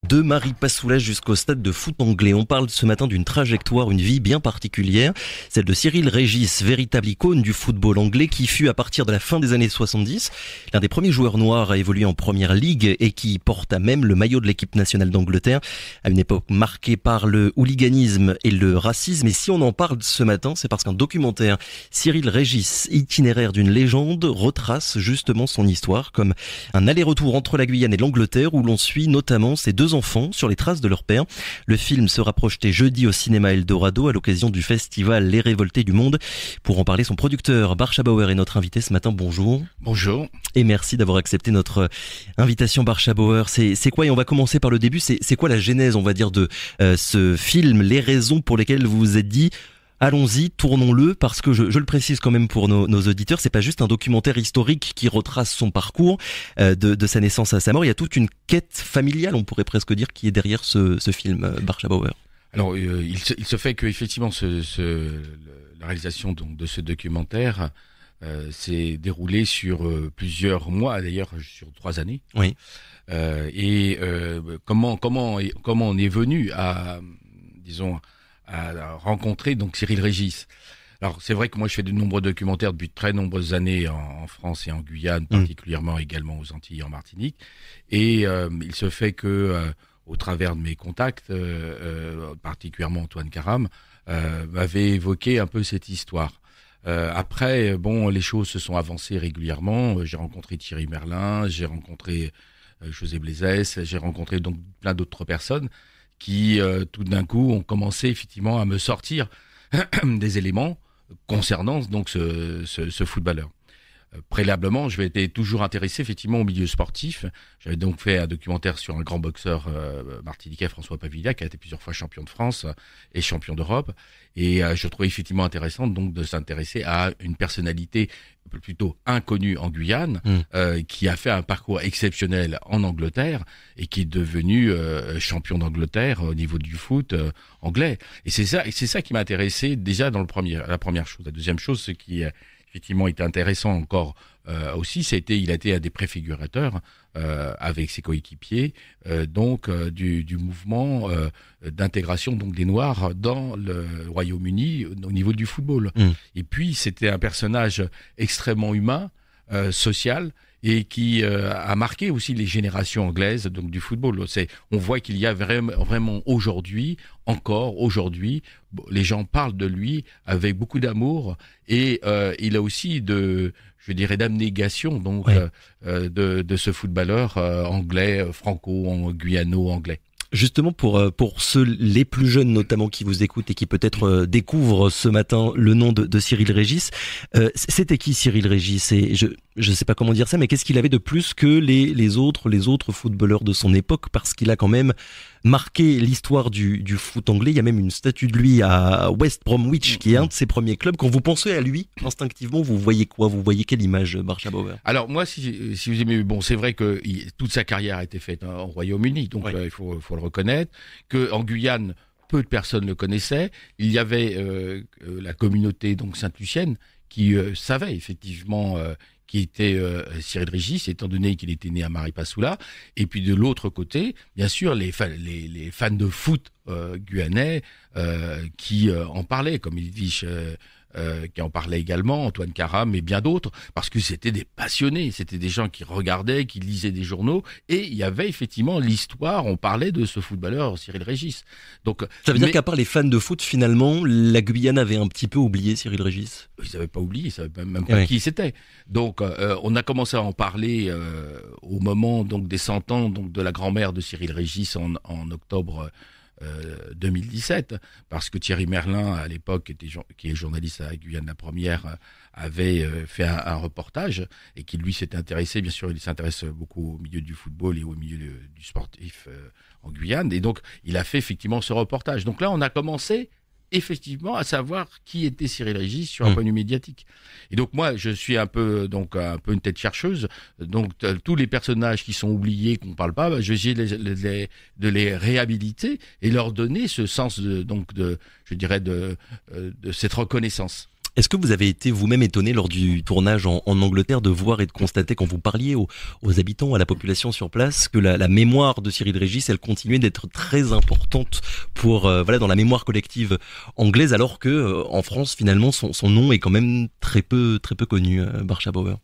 De Maripasoula jusqu'au stade de foot anglais. On parle ce matin d'une trajectoire, une vie bien particulière, celle de Cyril Régis, véritable icône du football anglais qui fut à partir de la fin des années 70 l'un des premiers joueurs noirs à évoluer en première ligue et qui porta même le maillot de l'équipe nationale d'Angleterre à une époque marquée par le hooliganisme et le racisme. Et si on en parle ce matin, c'est parce qu'un documentaire, Cyril Régis, itinéraire d'une légende, retrace justement son histoire comme un aller-retour entre la Guyane et l'Angleterre où l'on suit notamment ses deux enfants sur les traces de leur père. Le film sera projeté jeudi au cinéma Eldorado à l'occasion du festival Les Révoltés du Monde. Pour en parler, son producteur Barcha Bauer est notre invité ce matin. Bonjour. Bonjour. Et merci d'avoir accepté notre invitation, Barcha Bauer. C'est quoi, et on va commencer par le début, c'est quoi la genèse, on va dire, de ce film, les raisons pour lesquelles vous vous êtes dit allons-y, tournons-le, parce que je le précise quand même pour nos auditeurs, c'est pas juste un documentaire historique qui retrace son parcours de sa naissance à sa mort. Il y a toute une quête familiale, on pourrait presque dire, qui est derrière ce film, Barcha Bauer. Alors, il se fait que effectivement, la réalisation donc de ce documentaire s'est déroulée sur plusieurs mois, d'ailleurs sur 3 années. Oui. Comment on est venu à rencontrer donc Cyril Régis. Alors c'est vrai que moi je fais de nombreux documentaires depuis de très nombreuses années en France et en Guyane, particulièrement également aux Antilles et en Martinique. Et il se fait que au travers de mes contacts, particulièrement Antoine Karam, m'avait évoqué un peu cette histoire. Après, les choses se sont avancées régulièrement. J'ai rencontré Thierry Merlin, j'ai rencontré José Blaisès, j'ai rencontré donc plein d'autres personnes qui, tout d'un coup, ont commencé effectivement à me sortir des éléments concernant donc ce footballeur. Préalablement, je m'étais toujours intéressé effectivement au milieu sportif. J'avais donc fait un documentaire sur un grand boxeur martiniquais, François Pavilia, qui a été plusieurs fois champion de France et champion d'Europe. Et je trouvais effectivement intéressant donc de s'intéresser à une personnalité plutôt inconnue en Guyane, qui a fait un parcours exceptionnel en Angleterre et qui est devenu champion d'Angleterre au niveau du foot anglais. Et c'est ça qui m'a intéressé déjà dans la première chose. La deuxième chose, ce qui effectivement était intéressant encore aussi, il a été un des préfigurateurs avec ses coéquipiers du mouvement d'intégration donc des Noirs dans le Royaume-Uni au niveau du football. Et puis c'était un personnage extrêmement humain, social, et qui a marqué aussi les générations anglaises donc du football. On voit qu'il y a vraiment aujourd'hui, les gens parlent de lui avec beaucoup d'amour et il a aussi d'abnégation donc de ce footballeur anglais, franco-guyano-anglais. Justement pour ceux les plus jeunes notamment qui vous écoutent et qui peut-être découvrent ce matin le nom de Cyril Régis, c'était qui Cyril Régis? Et je sais pas comment dire ça, mais qu'est-ce qu'il avait de plus que les autres footballeurs de son époque, parce qu'il a quand même marqué l'histoire du foot anglais. Il y a même une statue de lui à West Bromwich qui est un de ses premiers clubs. Quand vous pensez à lui, instinctivement, vous voyez quoi? Vous voyez quelle image, Barcha Bauer? Alors moi, si vous aimez, c'est vrai que toute sa carrière a été faite au Royaume-Uni, donc il faut le reconnaître, que en Guyane, peu de personnes le connaissaient. Il y avait la communauté donc Sainte-Lucienne qui savait effectivement qui était Cyril Régis, étant donné qu'il était né à Maripasoula. Et puis de l'autre côté, bien sûr, les fans de foot guyanais qui en parlaient, comme Edwige qui en parlait également, Antoine Karam et bien d'autres, parce que c'était des passionnés, c'était des gens qui regardaient, qui lisaient des journaux, et il y avait effectivement l'histoire, on parlait de ce footballeur Cyril Régis. Donc, ça veut dire qu'à part les fans de foot, finalement, la Guyane avait un petit peu oublié Cyril Régis? Ils n'avaient pas oublié, ils ne savaient même pas qui c'était. Donc on a commencé à en parler au moment donc des 100 ans donc, de la grand-mère de Cyril Régis en octobre 2017, parce que Thierry Merlin, à l'époque, qui est journaliste à la Guyane La Première, avait fait un reportage et qui lui s'était intéressé, bien sûr, il s'intéresse beaucoup au milieu du football et au milieu du sportif en Guyane, et donc il a fait effectivement ce reportage. Donc là, on a commencé effectivement à savoir qui était Cyril Régis sur un point de vue médiatique. Et donc moi, je suis un peu une tête chercheuse. Donc tous les personnages qui sont oubliés, qu'on ne parle pas, je vais essayer de les réhabiliter et leur donner ce sens de cette reconnaissance. Est-ce que vous avez été vous-même étonné lors du tournage en Angleterre de voir et de constater, quand vous parliez aux habitants, à la population sur place, que la mémoire de Cyril Régis, elle continuait d'être très importante pour dans la mémoire collective anglaise, alors que en France, finalement, son nom est quand même très peu connu, Barcha Bauer.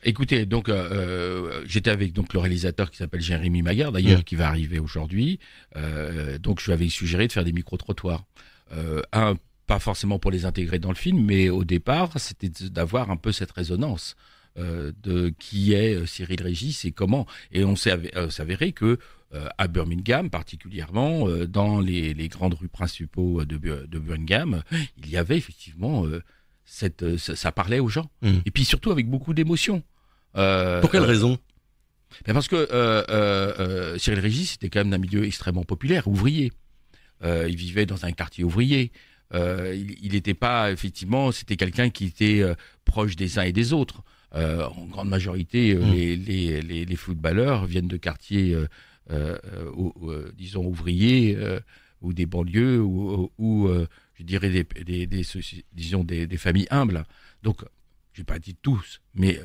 Écoutez, donc j'étais avec donc le réalisateur qui s'appelle Jérémy Maillard, d'ailleurs, qui va arriver aujourd'hui. Donc je lui avais suggéré de faire des micro-trottoirs. Pas forcément pour les intégrer dans le film, mais au départ, c'était d'avoir un peu cette résonance de qui est Cyril Régis et comment. Et on s'est avéré que à Birmingham, particulièrement, dans les grandes rues principaux de Birmingham, il y avait effectivement ça parlait aux gens. Et puis surtout avec beaucoup d'émotion. Pour quelle raison? Parce que Cyril Régis était quand même d'un milieu extrêmement populaire, ouvrier. Il vivait dans un quartier ouvrier. Il n'était pas, effectivement, c'était quelqu'un qui était proche des uns et des autres. En grande majorité, les footballeurs viennent de quartiers, disons, ouvriers ou des banlieues ou je dirais des familles humbles. Donc, je n'ai pas dit tous, mais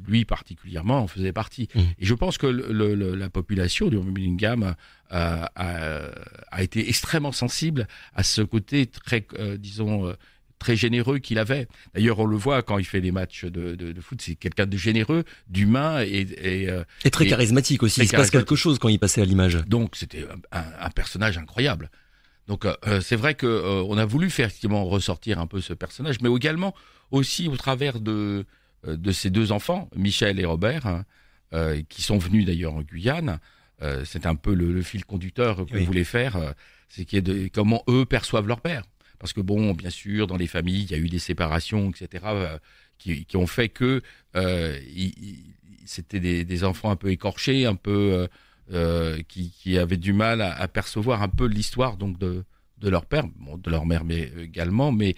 lui particulièrement en faisait partie. Et je pense que la population de Birmingham a été extrêmement sensible à ce côté très, très généreux qu'il avait. D'ailleurs, on le voit quand il fait les matchs de foot, c'est quelqu'un de généreux, d'humain et très charismatique aussi. Il se passe quelque chose quand il passait à l'image. Donc, c'était un personnage incroyable. Donc, c'est vrai que on a voulu faire effectivement ressortir un peu ce personnage, mais également aussi au travers de ces deux enfants, Michel et Robert, qui sont venus d'ailleurs en Guyane. C'est un peu le fil conducteur qu'on voulait faire, c'est comment eux perçoivent leur père. Parce que bon, bien sûr, dans les familles, il y a eu des séparations, etc., qui ont fait que c'était des enfants un peu écorchés, un peu qui avaient du mal à percevoir un peu l'histoire donc de leur père, bon, de leur mère mais également, mais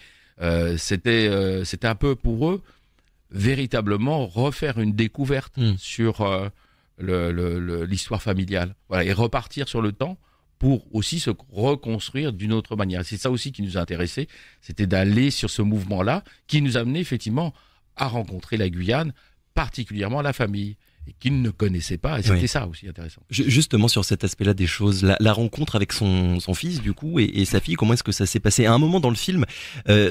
c'était un peu pour eux véritablement refaire une découverte sur l'histoire familiale, voilà, et repartir sur le temps pour aussi se reconstruire d'une autre manière. C'est ça aussi qui nous a intéressés, c'était d'aller sur ce mouvement-là qui nous a amené effectivement à rencontrer la Guyane, particulièrement la famille, et qu'ils ne connaissaient pas, et c'était ça aussi intéressant. Justement sur cet aspect-là des choses, la rencontre avec son fils du coup et sa fille, comment est-ce que ça s'est passé? À un moment dans le film,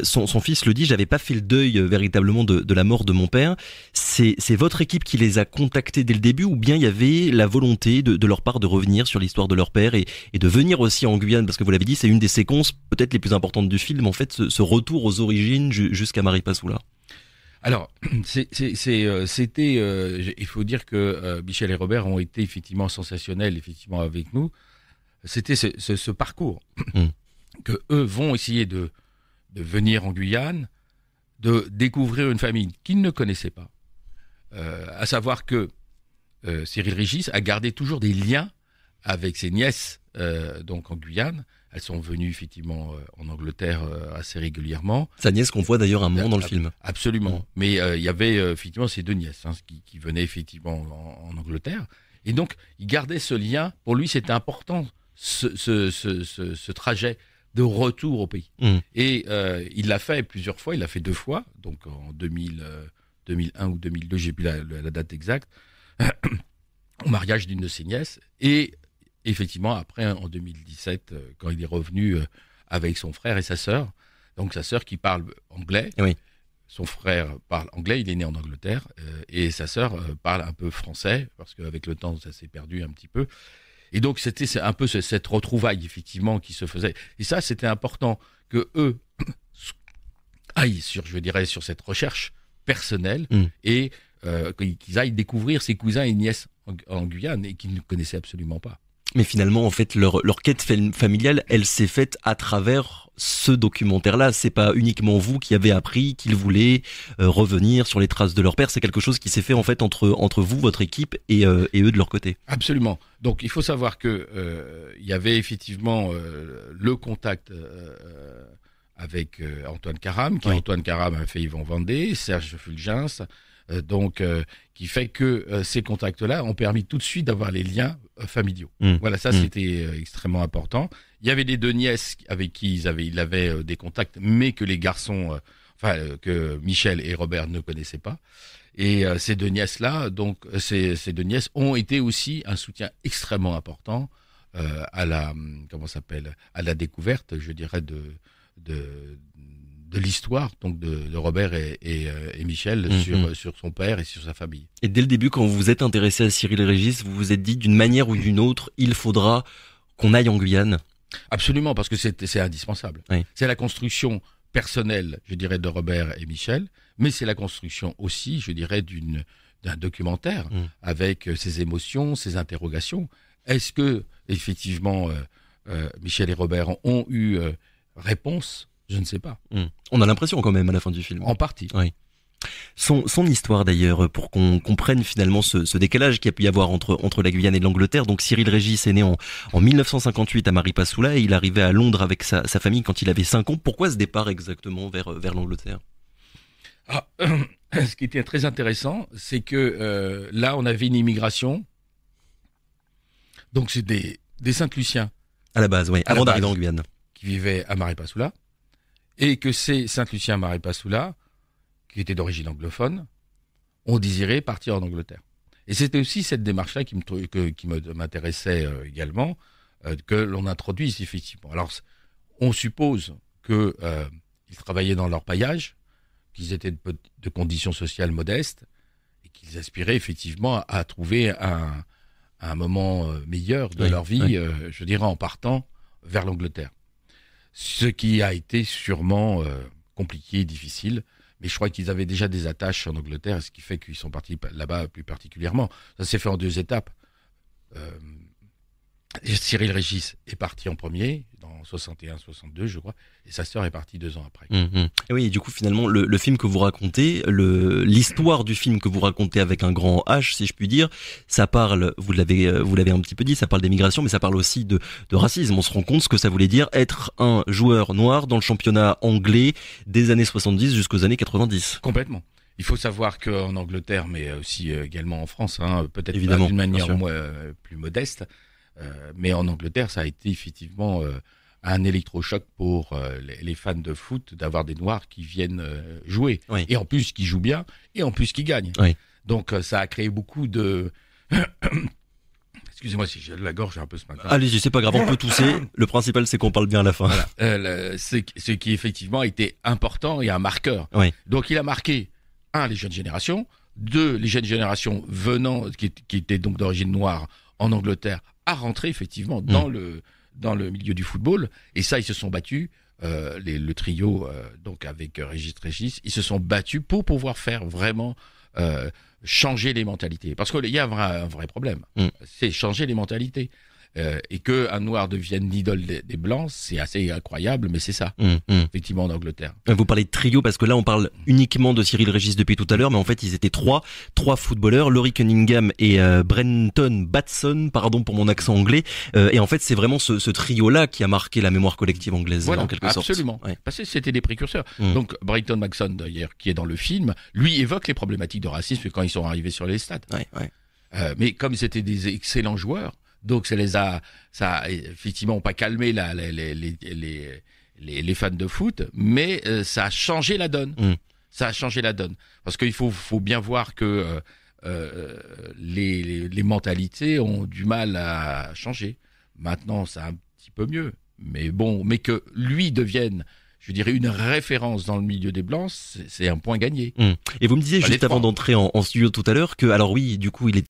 son fils le dit, j'avais pas fait le deuil véritablement de la mort de mon père. C'est votre équipe qui les a contactés dès le début, ou bien il y avait la volonté de leur part de revenir sur l'histoire de leur père et de venir aussi en Guyane, parce que vous l'avez dit, c'est une des séquences peut-être les plus importantes du film, en fait, ce retour aux origines jusqu'à Maripasoula. Alors, c'était, il faut dire que Michel et Robert ont été effectivement sensationnels, effectivement avec nous. C'était ce parcours que eux vont essayer de venir en Guyane, de découvrir une famille qu'ils ne connaissaient pas. À savoir que Cyril Régis a gardé toujours des liens avec ses nièces, donc en Guyane. Elles sont venues effectivement en Angleterre assez régulièrement. Sa nièce qu'on voit d'ailleurs un moment dans le film. Absolument. Mais il y avait effectivement ces deux nièces qui venaient effectivement en Angleterre. Et donc, il gardait ce lien. Pour lui, c'était important, ce trajet de retour au pays. Et il l'a fait plusieurs fois. Il l'a fait 2 fois. Donc en 2001 ou 2002, j'ai plus la date exacte, au mariage d'une de ses nièces. Et effectivement, après, en 2017, quand il est revenu avec son frère et sa sœur, donc sa sœur qui parle anglais, son frère parle anglais, il est né en Angleterre, et sa sœur parle un peu français, parce qu'avec le temps, ça s'est perdu un petit peu. Et donc, c'était un peu cette retrouvaille, effectivement, qui se faisait. Et ça, c'était important que eux aillent sur cette recherche personnelle et qu'ils aillent découvrir ses cousins et nièces en Guyane et qu'ils ne connaissaient absolument pas. Mais finalement, en fait, leur quête familiale, elle s'est faite à travers ce documentaire-là. C'est pas uniquement vous qui avez appris qu'ils voulaient revenir sur les traces de leur père. C'est quelque chose qui s'est fait en fait entre vous, votre équipe, et eux de leur côté. Absolument. Donc, il faut savoir que il y avait effectivement le contact avec Antoine Karam, Antoine Karam a fait Yvan Vendée, Serge Fulgence. Donc, qui fait que ces contacts-là ont permis tout de suite d'avoir les liens familiaux. Voilà, ça c'était extrêmement important. Il y avait les deux nièces avec qui il avait des contacts, mais que les garçons que Michel et Robert ne connaissaient pas. Et ces deux nièces-là, donc ces deux nièces ont été aussi un soutien extrêmement important à la à la découverte, je dirais, de l'histoire donc de Robert et Michel sur son père et sur sa famille. Et dès le début, quand vous vous êtes intéressé à Cyril Régis, vous vous êtes dit d'une manière ou d'une autre, il faudra qu'on aille en Guyane. Absolument, parce que c'est indispensable. Oui. C'est la construction personnelle, je dirais, de Robert et Michel, mais c'est la construction aussi, je dirais, d'un documentaire avec ses émotions, ses interrogations. Est-ce que effectivement Michel et Robert ont eu réponse? Je ne sais pas. On a l'impression quand même à la fin du film. En partie. Oui. Son histoire d'ailleurs, pour qu'on comprenne finalement ce décalage qu'il y a pu y avoir entre la Guyane et l'Angleterre. Donc Cyril Régis est né en 1958 à Maripasoula et il arrivait à Londres avec sa famille quand il avait 5 ans. Pourquoi ce départ exactement vers l'Angleterre? Ce qui était très intéressant, c'est que là on avait une immigration. Donc c'est des Saint-Luciens. À la base, oui, avant d'arriver en Guyane. Qui vivaient à Maripasoula. Et que ces Saint-Luciens à Maripasoula, qui étaient d'origine anglophone, ont désiré partir en Angleterre. Et c'était aussi cette démarche-là qui m'intéressait également, que l'on introduise effectivement. Alors, on suppose qu'ils travaillaient dans leur paillage, qu'ils étaient de conditions sociales modestes, et qu'ils aspiraient effectivement à trouver un moment meilleur de leur vie, je dirais en partant vers l'Angleterre. Ce qui a été sûrement compliqué, difficile, mais je crois qu'ils avaient déjà des attaches en Angleterre, ce qui fait qu'ils sont partis là-bas plus particulièrement. Ça s'est fait en 2 étapes. Cyril Régis est parti en premier, dans 61-62 je crois, et sa sœur est partie 2 ans après. Et oui, et du coup finalement le film que vous racontez, l'histoire du film que vous racontez avec un grand H, si je puis dire, ça parle, vous l'avez un petit peu dit, ça parle d'émigration, mais ça parle aussi de racisme. On se rend compte ce que ça voulait dire être un joueur noir dans le championnat anglais des années 70 jusqu'aux années 90. Complètement. Il faut savoir qu'en Angleterre, mais aussi également en France, peut-être évidemment, d'une manière plus modeste, mais en Angleterre, ça a été effectivement un électrochoc pour les fans de foot d'avoir des Noirs qui viennent jouer. Oui. Et en plus, qui jouent bien, et en plus, qui gagnent. Oui. Donc, ça a créé beaucoup de... Excusez-moi si j'ai de la gorge un peu ce matin. Allez-y, c'est pas grave, on peut tousser. Le principal, c'est qu'on parle bien à la fin. Voilà. Ce qui, effectivement, a été important et un marqueur. Oui. Donc, il a marqué, 1, les jeunes générations, 2, les jeunes générations qui étaient donc d'origine noire en Angleterre, à rentrer effectivement dans le milieu du football. Et ça, ils se sont battus, le trio donc avec Régis, ils se sont battus pour pouvoir faire vraiment changer les mentalités. Parce qu'il y a un vrai problème, c'est changer les mentalités. Et qu'un noir devienne l'idole des blancs, c'est assez incroyable, mais c'est ça, effectivement, en Angleterre. Vous parlez de trio parce que là, on parle uniquement de Cyril Régis depuis tout à l'heure, mais en fait, ils étaient trois footballeurs, Laurie Cunningham et Brenton Batson, pardon pour mon accent anglais. Et en fait, c'est vraiment ce trio-là qui a marqué la mémoire collective anglaise, voilà, en quelque sorte. Absolument. Ouais. Parce que c'était des précurseurs. Donc, Brenton Batson, d'ailleurs, qui est dans le film, lui évoque les problématiques de racisme quand ils sont arrivés sur les stades. Mais comme c'était des excellents joueurs, donc ça a effectivement pas calmé les fans de foot, mais ça a changé la donne. Ça a changé la donne. Parce qu'il faut bien voir que les mentalités ont du mal à changer. Maintenant, c'est un petit peu mieux. Mais bon, mais que lui devienne, je dirais, une référence dans le milieu des Blancs, c'est un point gagné. Et vous me disiez juste avant d'entrer en studio tout à l'heure que, alors oui, du coup,